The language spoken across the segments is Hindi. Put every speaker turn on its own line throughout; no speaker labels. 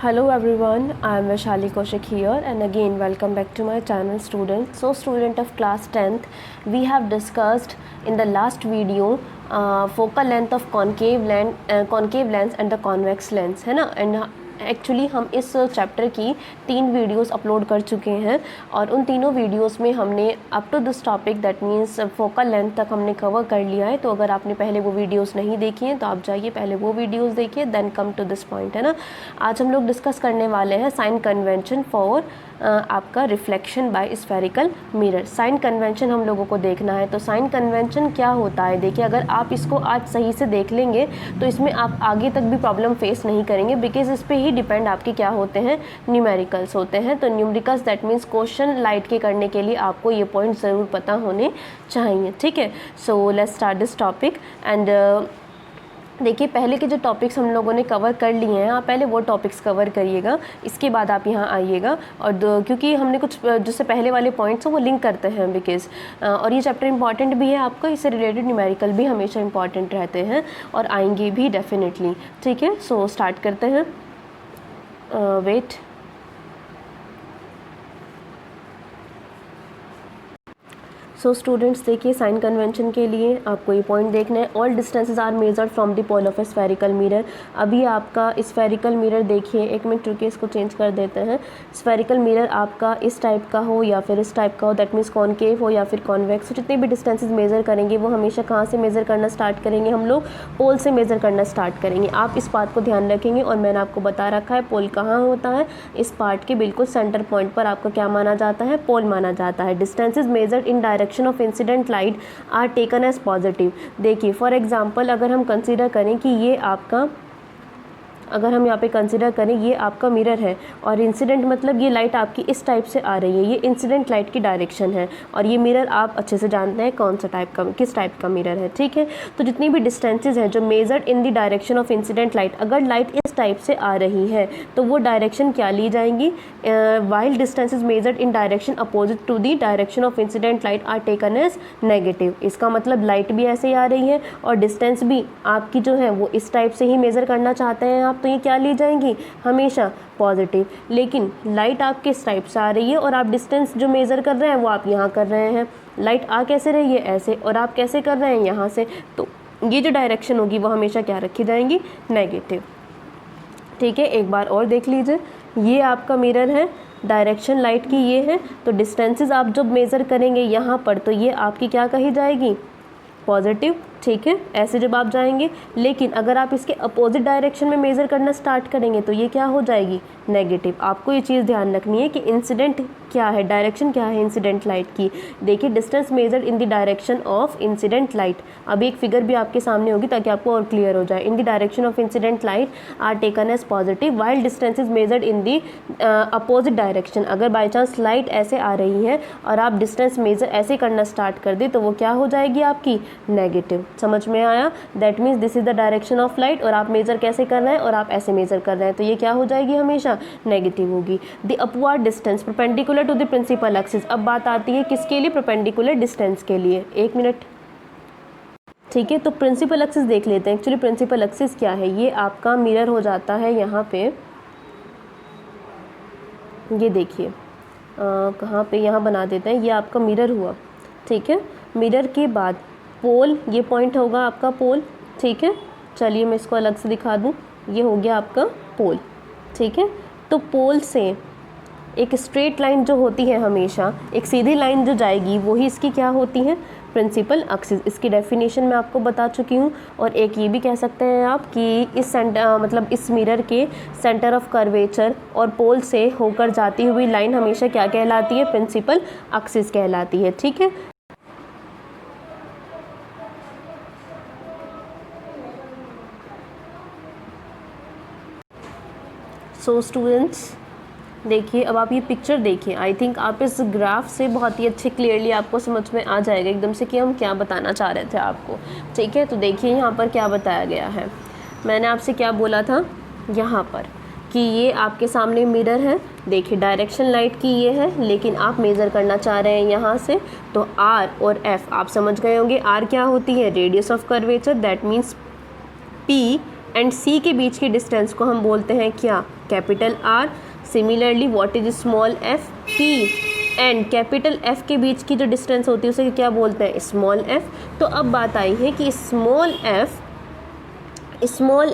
Hello everyone, I am Vaishali Kaushik here and again welcome back to my channel students. So student of class 10th, we have discussed in the last video focal length of concave lens and the convex lens है ना. एंड एक्चुअली हम इस चैप्टर की 3 वीडियोस अपलोड कर चुके हैं और उन तीनों वीडियोस में हमने up to this topic that means focal length तक हमने कवर कर लिया है. तो अगर आपने पहले वो वीडियोस नहीं देखी हैं तो आप जाइए पहले वो वीडियोस देखिए then come to this point है ना. आज हम लोग डिस्कस करने वाले हैं साइन कन्वेंशन फॉर आपका reflection by spherical mirror. Sign convention हम लोगों को देखना है. तो साइन कन्वेंशन क्या होता है, देखिए अगर आप इसको आज सही से देख लेंगे तो इसमें आप आगे तक भी प्रॉब्लम फेस नहीं करेंगे बिकॉज इस पे ही डिपेंड आपके क्या होते हैं, न्यूमेरिकल्स होते हैं. तो numericals that means question light के करने के लिए आपको ये पॉइंट ज़रूर पता होने चाहिए. ठीक है, so let's start this topic. And देखिए पहले के जो टॉपिक्स हम लोगों ने कवर कर लिए हैं, आप पहले वो टॉपिक्स कवर करिएगा, इसके बाद आप यहाँ आइएगा. और क्योंकि हमने कुछ जिससे पहले वाले पॉइंट्स हैं वो लिंक करते हैं बिकॉज और ये चैप्टर इंपॉर्टेंट भी है आपका, इससे रिलेटेड न्यूमेरिकल भी हमेशा इंपॉर्टेंट रहते हैं और आएंगे भी डेफिनेटली. ठीक है, सो स्टार्ट करते हैं. वेट सो स्टूडेंट्स देखिए साइन कन्वेंशन के लिए आपको ये पॉइंट देखना है. All distances are measured from the pole of a spherical mirror. अभी आपका स्फेरिकल मिरर देखिए, एक मिनट रुकिए इसको चेंज कर देते हैं. स्फेरिकल मिरर आपका इस टाइप का हो या फिर इस टाइप का हो, दैट मीन्स कॉनकेव हो या फिर कॉन्वेक्स हो, जितने भी डिस्टेंसेस मेज़र करेंगे वो हमेशा कहाँ से मेज़र करना स्टार्ट करेंगे, हम लोग पोल से मेज़र करना स्टार्ट करेंगे. आप इस बात को ध्यान रखेंगे और मैंने आपको बता रखा है पोल कहाँ होता है. इस पार्ट के बिल्कुल सेंटर पॉइंट पर आपका क्या माना जाता है, पोल माना जाता है. Distances measured in direction of incident light are taken as positive. देखिए फॉर एग्जांपल अगर हम कंसीडर करें कि ये आपका, अगर हम यहाँ पे कंसिडर करें ये आपका मिरर है और इंसिडेंट मतलब ये लाइट आपकी इस टाइप से आ रही है, ये इंसिडेंट लाइट की डायरेक्शन है. और ये मिरर आप अच्छे से जानते हैं कौन सा टाइप का, किस टाइप का मिरर है. ठीक है, तो जितनी भी डिस्टेंसेज हैं जो measured in the direction of incident light, अगर लाइट इस टाइप से आ रही है तो वो डायरेक्शन क्या ली जाएंगी, while distances measured in direction opposite to the direction of incident light are taken as negative. इसका मतलब लाइट भी ऐसे ही आ रही है और डिस्टेंस भी आपकी जो है वो इस टाइप से ही मेज़र करना चाहते हैं आप, तो ये क्या ली जाएंगी, हमेशा पॉजिटिव. लेकिन लाइट आपके इस टाइप से आ रही है और आप डिस्टेंस जो मेज़र कर रहे हैं वो आप यहाँ कर रहे हैं. लाइट आ कैसे रही है, ऐसे, और आप कैसे कर रहे हैं, यहाँ से. तो ये जो डायरेक्शन होगी वो हमेशा क्या रखी जाएंगी, नेगेटिव. ठीक है, एक बार और देख लीजिए, ये आपका मिरर है, डायरेक्शन लाइट की ये है, तो डिस्टेंसेस आप जब मेज़र करेंगे यहाँ पर तो ये आपकी क्या कही जाएगी, पॉजिटिव. ठीक है, ऐसे जब आप जाएंगे. लेकिन अगर आप इसके अपोजिट डायरेक्शन में मेज़र करना स्टार्ट करेंगे तो ये क्या हो जाएगी, नेगेटिव. आपको ये चीज़ ध्यान रखनी है कि इंसिडेंट क्या है, डायरेक्शन क्या है इंसिडेंट लाइट की. देखिए distance measured in the direction of incident light, अभी एक फिगर भी आपके सामने होगी ताकि आपको और क्लियर हो जाए. In the direction of incident light are taken as positive while distance is measured in the opposite direction. अगर बाई चांस लाइट ऐसे आ रही है और आप डिस्टेंस मेजर ऐसे करना स्टार्ट कर दे तो वो क्या हो जाएगी आपकी, नेगेटिव. समझ में आया, that means this is the direction of light और आप मेजर कैसे कर रहे हैं और आप ऐसे मेजर कर रहे हैं तो ये क्या हो जाएगी, हमेशा नेगेटिव होगी. The upward distance perpendicular to the principal axis. अब बात आती है किसके लिए, परपेंडिकुलर डिस्टेंस के लिए. एक मिनट. ठीक है, तो प्रिंसिपल एक्सिस देख लेते हैं. एक्चुअली प्रिंसिपल एक्सिस क्या है, ये आपका मिरर हो जाता है यहाँ पे, ये देखिए कहाँ पे, यहाँ बना देते हैं, ये आपका मिरर हुआ. ठीक है, मिरर के बाद पोल, ये पॉइंट होगा आपका पोल. ठीक है, चलिए मैं इसको अलग से दिखा दूँ, ये हो गया आपका पोल. ठीक है, तो पोल से एक स्ट्रेट लाइन जो होती है, हमेशा एक सीधी लाइन जो जाएगी वही इसकी क्या होती है, प्रिंसिपल एक्सिस. इसकी डेफिनेशन मैं आपको बता चुकी हूँ. और एक ये भी कह सकते हैं आप कि इस मतलब इस मिरर के सेंटर ऑफ कर्वेचर और पोल से होकर जाती हुई लाइन हमेशा क्या कहलाती है, प्रिंसिपल एक्सिस कहलाती है. ठीक है, सो स्टूडेंट्स देखिए अब आप ये पिक्चर देखिए. आई थिंक आप इस ग्राफ से बहुत ही अच्छे क्लियरली आपको समझ में आ जाएगा एकदम से कि हम क्या बताना चाह रहे थे आपको. ठीक है, तो देखिए यहाँ पर क्या बताया गया है. मैंने आपसे क्या बोला था यहाँ पर कि ये आपके सामने मिरर है. देखिए डायरेक्शन लाइट की ये है, लेकिन आप मेज़र करना चाह रहे हैं यहाँ से, तो R और F आप समझ गए होंगे. R क्या होती है, radius of curvature, that means P and C के बीच की डिस्टेंस को हम बोलते हैं क्या, capital R. Similarly what is small F, P and capital F के बीच की जो डिस्टेंस होती है उसे क्या बोलते हैं, स्मॉल एफ। तो अब बात आई है कि स्मॉल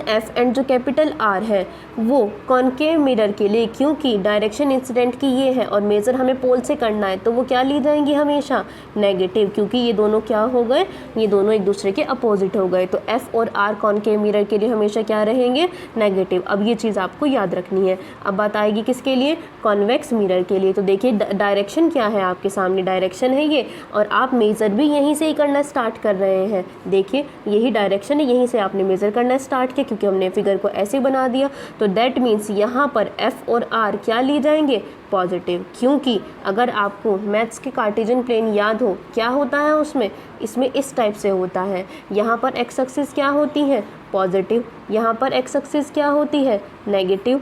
एफ एंड जो कैपिटल आर है वो कॉनकेव मिरर के लिए, क्योंकि डायरेक्शन इंसिडेंट की ये है और मेज़र हमें पोल से करना है, तो वो क्या ली जाएंगी हमेशा, नेगेटिव, क्योंकि ये दोनों क्या हो गए, ये दोनों एक दूसरे के अपोजिट हो गए। तो एफ और आर कॉनकेव मिरर के लिए हमेशा क्या रहेंगे, नेगेटिव। अब ये चीज़ आपको याद रखनी है। अब बात आएगी किसके लिए, कॉन्वेक्स मिरर के लिए। तो देखिए डायरेक्शन क्या है, आपके सामने डायरेक्शन है ये, और आप मेज़र भी यहीं से ही करना स्टार्ट कर रहे हैं। देखिए यही डायरेक्शन है, यहीं से आपने मेज़र करना स्टार्ट किया, क्योंकि हमने फिगर को ऐसे बना दिया। तो दैट मीन्स यहाँ पर एफ और आर क्या ली जाएंगे, पॉजिटिव। क्योंकि अगर आपको मैथ्स के कार्टेशियन प्लेन याद हो, क्या होता है उसमें, इसमें इस टाइप से होता है। यहाँ पर एक्स एक्सिस क्या होती है, पॉजिटिव, यहाँ पर एक्स एक्सिस क्या होती है, नेगेटिव,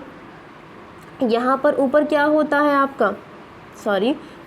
यहाँ पर ऊपर क्या होता है आपका,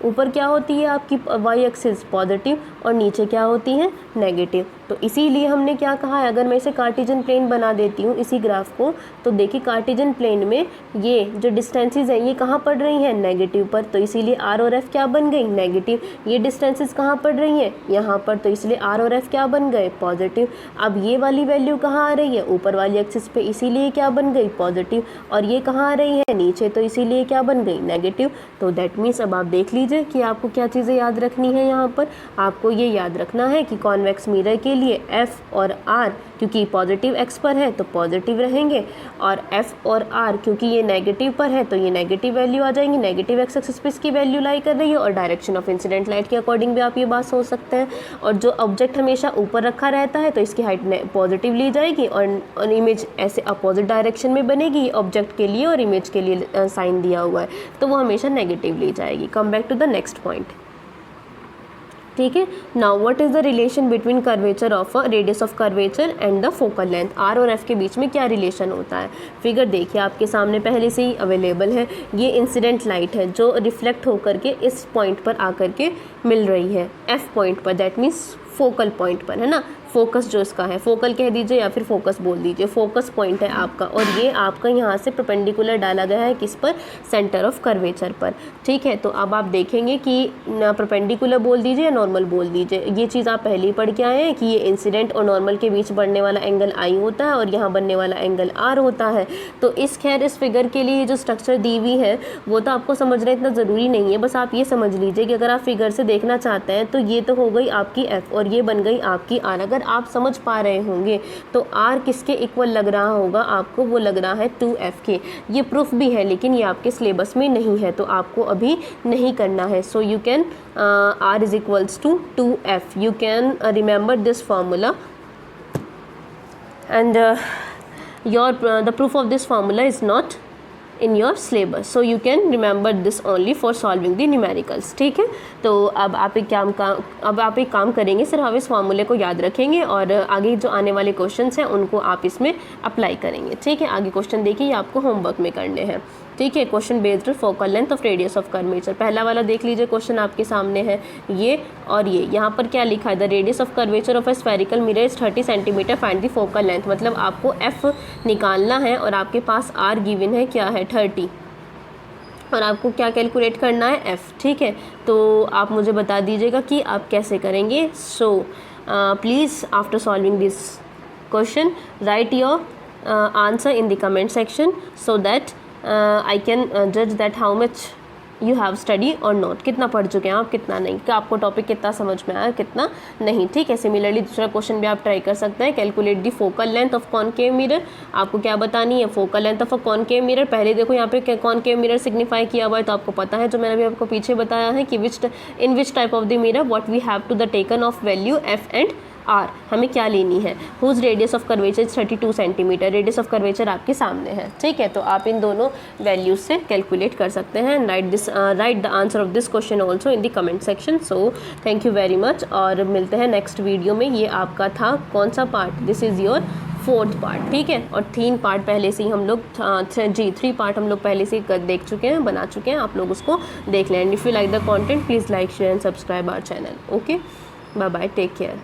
ऊपर क्या होती है आपकी वाई एक्सिस, पॉजिटिव, और नीचे क्या होती है, नेगेटिव। तो इसीलिए हमने क्या कहा है, अगर मैं इसे कार्टेशियन प्लेन बना देती हूँ इसी ग्राफ को, तो देखिए कार्टेशियन प्लेन में ये जो डिस्टेंसेस हैं ये कहाँ पड़ रही हैं, नेगेटिव पर। तो इसीलिए आर और एफ क्या बन गई, नेगेटिव। ये डिस्टेंसेस कहाँ पड़ रही हैं, यहाँ पर, तो इसलिए आर और एफ क्या बन गए, पॉजिटिव। अब ये वाली वैल्यू कहाँ आ रही है, ऊपर वाली एक्सिस पे, इसीलिए क्या बन गई, पॉजिटिव। और ये कहाँ आ रही है, नीचे, तो इसीलिए क्या बन गई, नेगेटिव। तो दैट मीन्स अब आप देख लीजिए कि आपको क्या चीज़ें याद रखनी है। यहाँ पर आपको ये याद रखना है कि कॉन्वेक्स मिरर के लिए एफ और आर, क्योंकि पॉजिटिव एक्स पर है तो पॉजिटिव रहेंगे, और एफ और आर क्योंकि ये नेगेटिव पर है तो ये नेगेटिव वैल्यू आ जाएंगी। नेगेटिव एक्स एक्सिस पे इसकी वैल्यू लाई कर रही है, और डायरेक्शन ऑफ इंसिडेंट लाइट के अकॉर्डिंग भी आप ये बात सोच सकते हैं। और जो ऑब्जेक्ट हमेशा ऊपर रखा रहता है तो इसकी हाइट पॉजिटिव ली जाएगी, और इमेज ऐसे अपोजिट डायरेक्शन में बनेगी ऑब्जेक्ट के लिए, और इमेज के लिए साइन दिया हुआ है तो वो हमेशा नेगेटिव ली जाएगी। Come back to the next point, ठीक है। Now what is the relation between curvature of a radius of curvature and the focal length, R और एफ के बीच में क्या रिलेशन होता है। फिगर देखिए आपके सामने पहले से ही अवेलेबल है, ये इंसिडेंट लाइट है जो रिफ्लेक्ट होकर के इस पॉइंट पर आकर के मिल रही है, एफ पॉइंट पर, दैट मीन्स फोकल पॉइंट पर, है ना। फोकस जो इसका है, फोकल कह दीजिए या फिर फोकस बोल दीजिए, फोकस पॉइंट है आपका, और ये आपका यहाँ से परपेंडिकुलर डाला गया है किस पर, सेंटर ऑफ कर्वेचर पर, ठीक है। तो अब आप देखेंगे कि परपेंडिकुलर बोल दीजिए या नॉर्मल बोल दीजिए, ये चीज़ आप पहले ही पढ़ के आए हैं कि ये इंसिडेंट और नॉर्मल के बीच बढ़ने वाला एंगल आई होता है और यहाँ बनने वाला एंगल आर होता है। तो इस फिगर के लिए जो स्ट्रक्चर दी हुई है वो तो आपको समझना इतना ज़रूरी नहीं है, बस आप ये समझ लीजिए कि अगर आप फिगर से देखना चाहते हैं तो ये तो हो गई आपकी एफ और ये बन गई आपकी आर। अगर आप समझ पा रहे होंगे तो आर किसके इक्वल लग रहा होगा आपको, वो लग रहा है 2f के। ये प्रूफ भी है लेकिन ये आपके सिलेबस में नहीं है तो आपको अभी नहीं करना है। So you can R is equals to 2f, you can remember this formula and the proof of this formula is not in your syllabus, so you can remember this only for solving the numericals, ठीक है। तो अब आप एक काम करेंगे, सिर्फ आप इस फार्मूले को याद रखेंगे और आगे जो आने वाले क्वेश्चंस हैं उनको आप इसमें अप्लाई करेंगे, ठीक है। आगे क्वेश्चन देखिए, ये आपको होमवर्क में करने हैं, ठीक है। Question based focal length of radius of curvature, पहला वाला देख लीजिए, क्वेश्चन आपके सामने है ये और ये, यहाँ पर क्या लिखा है, the radius of curvature of a spherical mirror is 30 centimetre, find the focal length. मतलब आपको एफ निकालना है और आपके पास आर गिवन है क्या है 30, और आपको क्या कैलकुलेट करना है एफ, ठीक है। तो आप मुझे बता दीजिएगा कि आप कैसे करेंगे। So please after solving this question right your answer in the comment section so that I can judge that how much you have studied or not, कितना पढ़ चुके हैं आप, कितना नहीं, कि आपको टॉपिक कितना समझ में आया, कितना नहीं, ठीक है। सिमिलरली दूसरा क्वेश्चन भी आप ट्राई कर सकते हैं, calculate the focal length of concave mirror. आपको क्या बतानी है, focal length of a concave mirror. पहले देखो यहाँ पे कॉनकेव मिरर सिग्निफाई किया हुआ है तो आपको पता है, जो मैंने अभी आपको पीछे बताया है कि in which type of the mirror what we have to the taken of value F and R, हमें क्या लेनी है। Whose radius of curvature 32 centimetre, radius of curvature आपके सामने है, ठीक है। तो आप इन दोनों वैल्यूज से कैलकुलेट कर सकते हैं। Right the answer of this question also in the comment section. So thank you very much और मिलते हैं नेक्स्ट वीडियो में। ये आपका था कौन सा part, this is your 4th part, ठीक है। और 3 पार्ट पहले से ही हम लोग 3 पार्ट हम लोग पहले से ही देख चुके हैं, बना चुके हैं, आप लोग उसको देख लें। And if you like the content please like share and subscribe our channel. Okay, bye bye, take care.